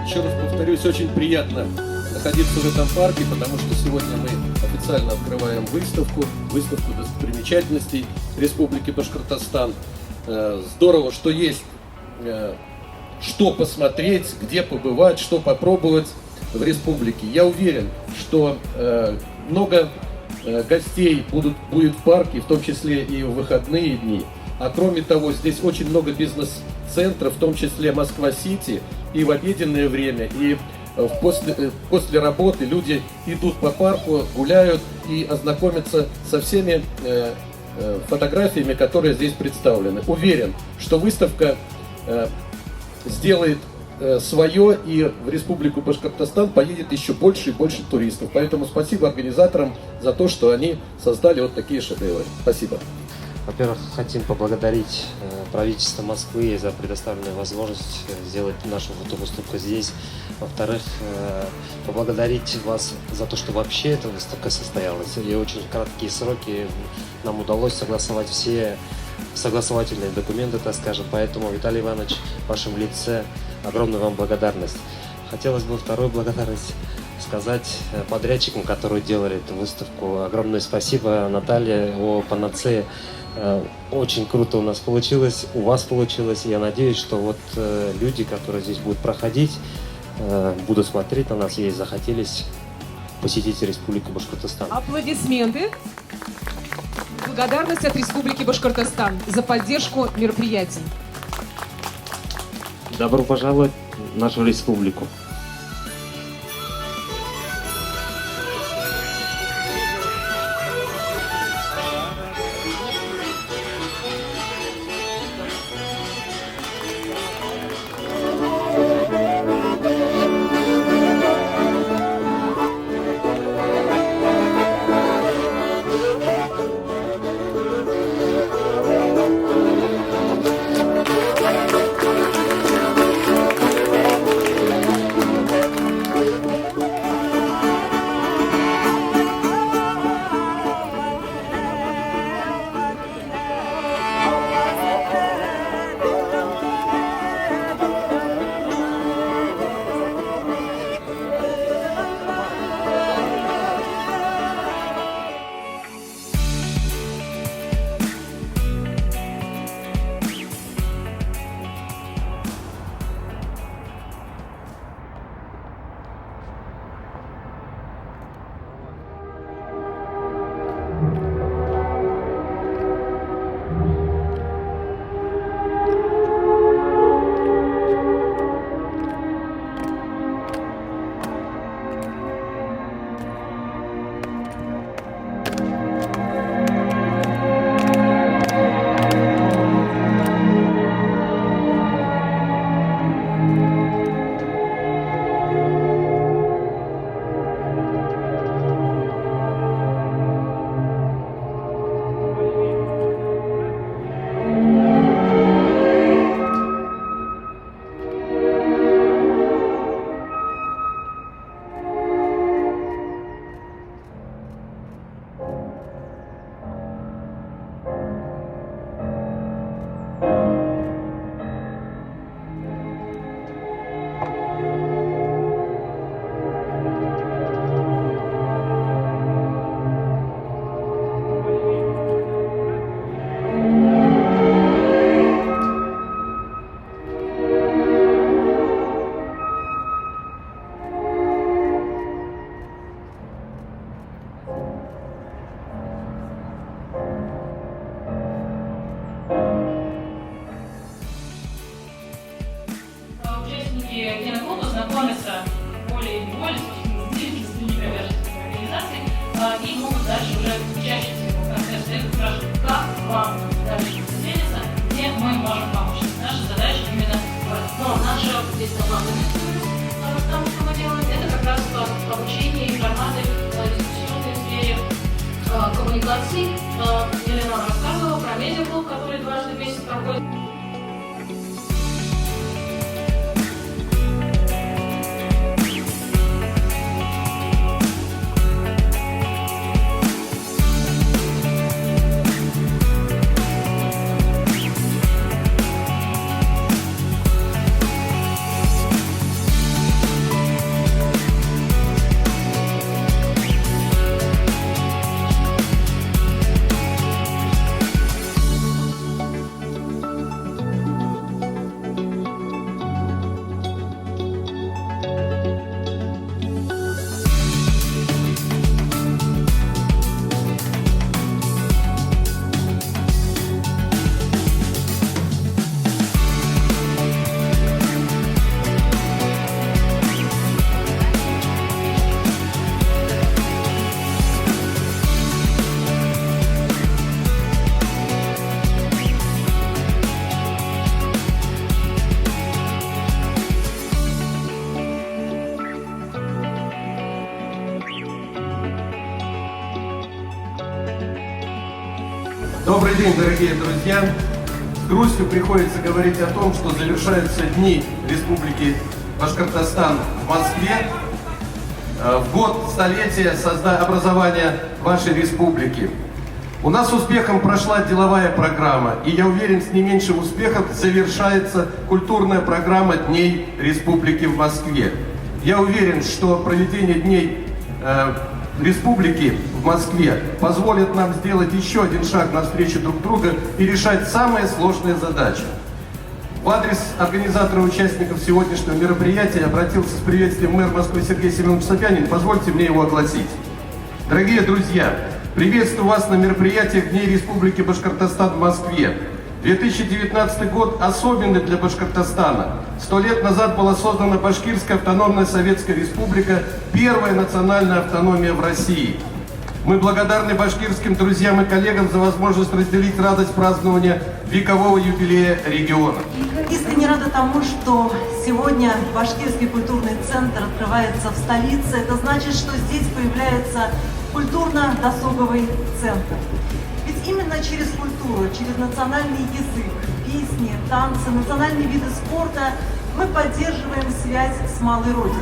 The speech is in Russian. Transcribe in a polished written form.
Еще раз повторюсь, очень приятно находиться в этом парке, потому что сегодня мы официально открываем выставку достопримечательностей Республики Башкортостан. Здорово, что есть что посмотреть, где побывать, что попробовать в республике. Я уверен, что много гостей будет в парке, в том числе и в выходные дни. А кроме того, здесь очень много бизнес-центров, в том числе Москва-Сити, и в обеденное время, и после работы люди идут по парку, гуляют и ознакомятся со всеми фотографиями, которые здесь представлены. Уверен, что выставка сделает свое, и в Республику Башкортостан поедет еще больше и больше туристов. Поэтому спасибо организаторам за то, что они создали вот такие шедевры. Спасибо. Во-первых, хотим поблагодарить правительство Москвы за предоставленную возможность сделать нашу фотовыставку здесь. Во-вторых, поблагодарить вас за то, что вообще эта выставка состоялась. И очень краткие сроки нам удалось согласовать все согласовательные документы, так скажем. Поэтому, Виталий Иванович, в вашем лице огромная вам благодарность. Хотелось бы вторую благодарность сказать подрядчикам, которые делали эту выставку. Огромное спасибо, Наталья, о Панацее. Очень круто у нас получилось, у вас получилось. Я надеюсь, что вот люди, которые здесь будут проходить, будут смотреть на нас и захотелись посетить Республику Башкортостан. Аплодисменты. Благодарность от Республики Башкортостан за поддержку мероприятий. Добро пожаловать в нашу республику. Киноклуба знакомятся волей-неволей, собственно, с деятельностью некоммерческих организаций и могут дальше уже учащиеся в конце встреты спрашивать, как вам дальше целиться, где мы можем помочь. Наша задача именно наша здесь главная потому что мы делаем, это как раз обучение информации в дискуссионной сфере коммуникаций. Елена рассказывала про медиаклуб, который дважды в месяц проходит. день, дорогие друзья. С грустью приходится говорить о том, что завершаются дни Республики Башкортостан в Москве в год столетия образования вашей республики. У нас успехом прошла деловая программа, и я уверен, с не меньшим успехом завершается культурная программа Дней Республики в Москве. Я уверен, что проведение Дней Республики в Москве позволит нам сделать еще один шаг навстречу друг друга и решать самые сложные задачи. В адрес организатора и участников сегодняшнего мероприятия обратился с приветствием мэр Москвы Сергей Семенович Собянин. Позвольте мне его огласить. Дорогие друзья, приветствую вас на мероприятиях Дней Республики Башкортостан в Москве. 2019 год особенный для Башкортостана. 100 лет назад была создана Башкирская автономная Советская Республика, первая национальная автономия в России. Мы благодарны башкирским друзьям и коллегам за возможность разделить радость празднования векового юбилея региона. Искренне рада тому, что сегодня Башкирский культурный центр открывается в столице. Это значит, что здесь появляется культурно-досуговый центр. Ведь именно через культуру, через национальный язык, песни, танцы, национальные виды спорта мы поддерживаем связь с малой родиной.